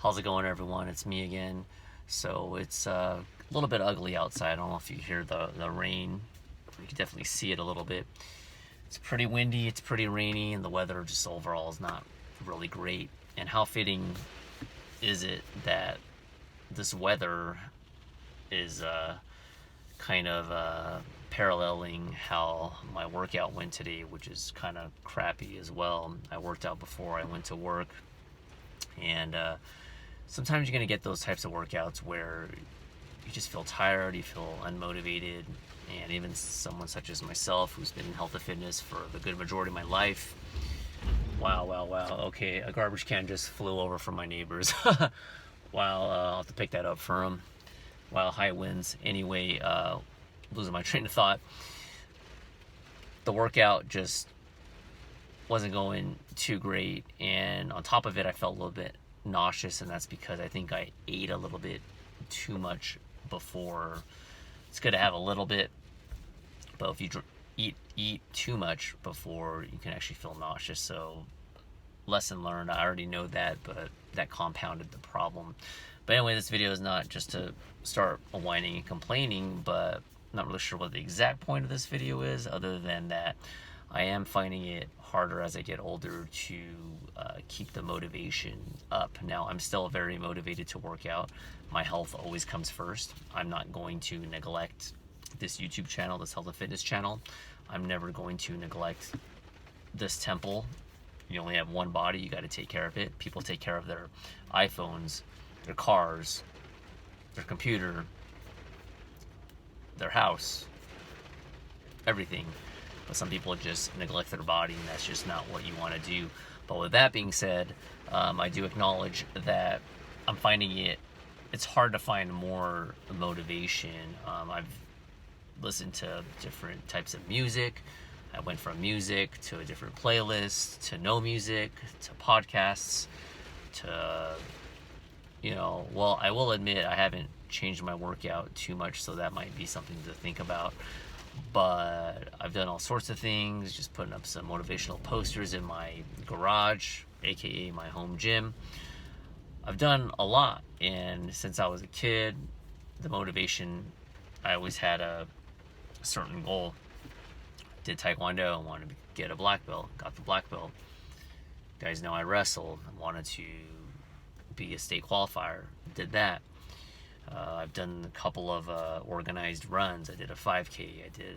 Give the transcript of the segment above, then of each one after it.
How's it going, everyone? It's me again. So it's a little bit ugly outside. I don't know if you hear the rain. You can definitely see it a little bit. It's pretty windy, it's pretty rainy, and the weather just overall is not really great. And how fitting is it that this weather is kind of paralleling how my workout went today, which is kind of crappy as well. I worked out before I went to work, and sometimes you're going to get those types of workouts where you just feel tired, you feel unmotivated, and even someone such as myself who's been in health and fitness for the good majority of my life. Wow, wow, wow. Okay, a garbage can just flew over from my neighbors. Wow, I'll have to pick that up for them. Wow, high winds. Anyway, losing my train of thought. The workout just wasn't going too great, and on top of it, I felt a little bit nauseous, and that's because I think I ate a little bit too much before. It's good to have a little bit, but if you eat too much before, you can actually feel nauseous. So lesson learned. I already know that, but that compounded the problem. But anyway, this video is not just to start whining and complaining, but I'm not really sure what the exact point of this video is, other than that I am finding it harder as I get older to keep the motivation up. Now, I'm still very motivated to work out. My health always comes first. I'm not going to neglect this YouTube channel, this health and fitness channel. I'm never going to neglect this temple. You only have one body, you got to take care of it. People take care of their iPhones, their cars, their computer, their house, everything. But some people just neglect their body, and that's just not what you want to do. But with that being said, I do acknowledge that I'm finding it's hard to find more motivation. I've listened to different types of music. I went from music to a different playlist, to no music, to podcasts, to, well, I will admit I haven't changed my workout too much, so that might be something to think about. But I've done all sorts of things, just putting up some motivational posters in my garage, aka my home gym. I've done a lot, and since I was a kid, the motivation, I always had a certain goal. Did Taekwondo, I wanted to get a black belt, got the black belt. You guys know I wrestled, I wanted to be a state qualifier, did that. I've done a couple of organized runs. I did a 5K, I did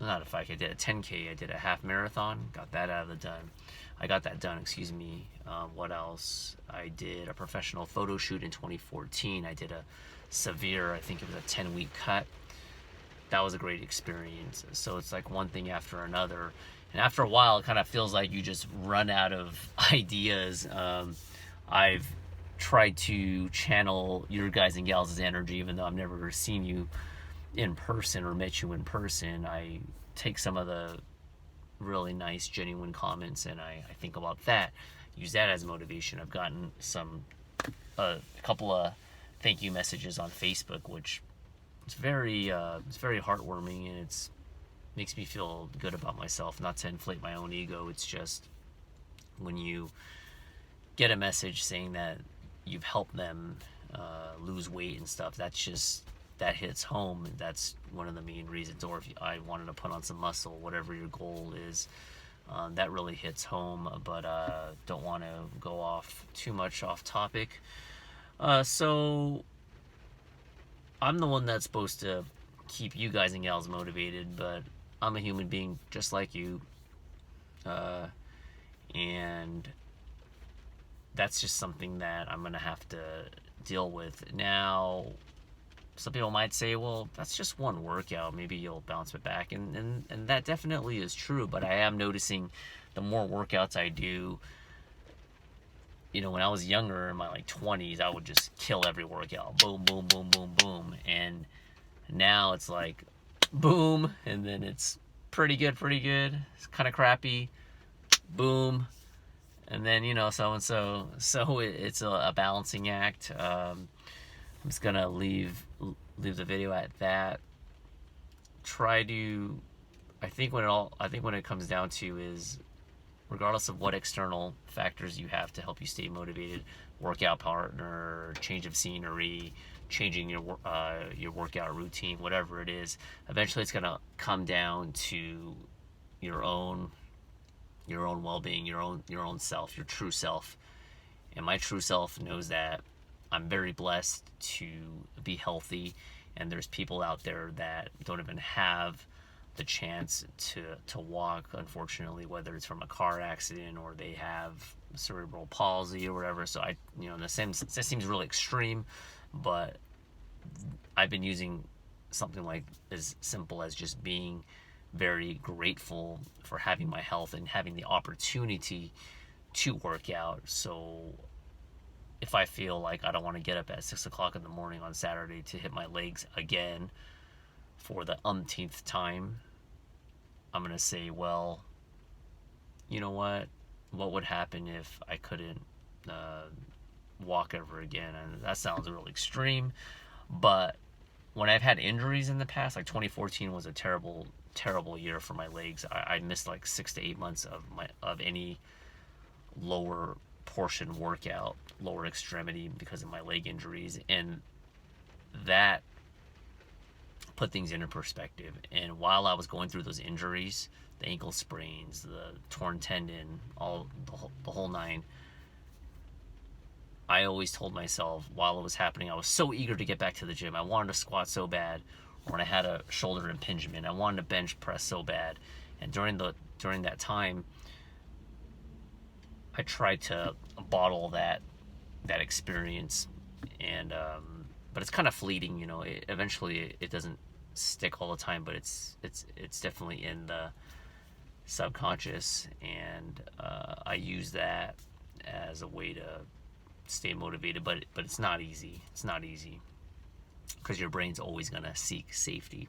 not a 5K, I did a 10K, I did a half marathon, got that done, excuse me. What else? I did a professional photo shoot in 2014. I did a severe, I think it was a 10-week cut. That was a great experience. So it's like one thing after another. And after a while, it kind of feels like you just run out of ideas. I've tried to channel your guys and gals' energy, even though I've never seen you in person or met you in person. I take some of the really nice, genuine comments, and I think about that, use that as motivation. I've gotten a couple of thank you messages on Facebook, which it's very heartwarming, and it's makes me feel good about myself. Not to inflate my own ego, it's just when you get a message saying that you've helped them lose weight and stuff, that hits home. And that's one of the main reasons. Or if I wanted to put on some muscle, whatever your goal is, that really hits home. But don't want to go off too much off topic. So I'm the one that's supposed to keep you guys and gals motivated, but I'm a human being just like you, and that's just something that I'm gonna have to deal with. Now, some people might say, well, that's just one workout, maybe you'll bounce it back, and that definitely is true. But I am noticing the more workouts I do, when I was younger, in my 20s, I would just kill every workout. Boom, boom, boom, boom, boom. And now it's like, boom, and then it's pretty good. It's kind of crappy. Boom. And then, so it's a balancing act. I'm just going to leave the video at that. I think when it comes down to is regardless of what external factors you have to help you stay motivated, workout partner, change of scenery, changing your workout routine, whatever it is, eventually it's gonna come down to your own well-being, your own self, your true self. And my true self knows that I'm very blessed to be healthy, and there's people out there that don't even have the chance to walk, unfortunately, whether it's from a car accident or they have cerebral palsy or whatever. So I, in a sense, that seems really extreme, but I've been using something like as simple as just being very grateful for having my health and having the opportunity to work out. So if I feel like I don't want to get up at 6 o'clock in the morning on Saturday to hit my legs again for the umpteenth time, I'm going to say, well, you know what? What would happen if I couldn't walk ever again? And that sounds really extreme, but when I've had injuries in the past, like 2014 was a terrible year for my legs. I missed like 6 to 8 months of any lower portion workout, lower extremity, because of my leg injuries, and that put things into perspective. And while I was going through those injuries, the ankle sprains, the torn tendon, the whole nine, I always told myself while it was happening, I was so eager to get back to the gym. I wanted to squat so bad. Or when I had a shoulder impingement, I wanted to bench press so bad. And during that time, I tried to bottle that experience, and but it's kind of fleeting, eventually it doesn't stick all the time, but it's definitely in the subconscious, and I use that as a way to stay motivated, but it's not easy. It's not easy because your brain's always gonna seek safety.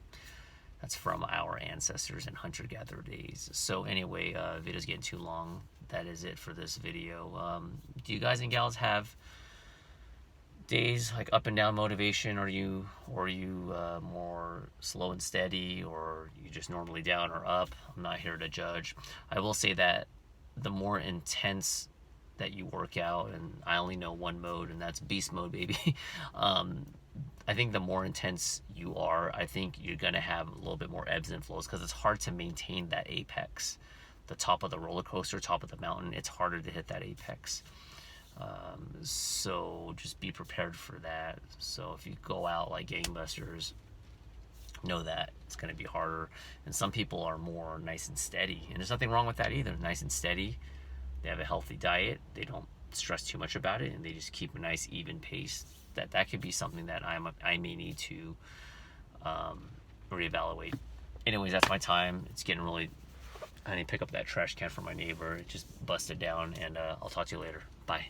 That's from our ancestors in hunter-gatherer days. So anyway, video's getting too long. That is it for this video. Do you guys and gals have days like up and down motivation? Or you more slow and steady, or you just normally down or up? I'm not here to judge. I will say that the more intense that you work out, and I only know one mode, and that's beast mode, baby. I think the more intense you are, I think you're gonna have a little bit more ebbs and flows, because it's hard to maintain that apex, the top of the roller coaster, top of the mountain. It's harder to hit that apex. So just be prepared for that. So if you go out like gangbusters, know that it's going to be harder. And some people are more nice and steady, and there's nothing wrong with that either. Nice and steady, they have a healthy diet, they don't stress too much about it, and they just keep a nice even pace. That could be something that I may need to reevaluate. Anyways, that's my time. It's getting really, I need to pick up that trash can from my neighbor. It just busted down, and I'll talk to you later. Bye.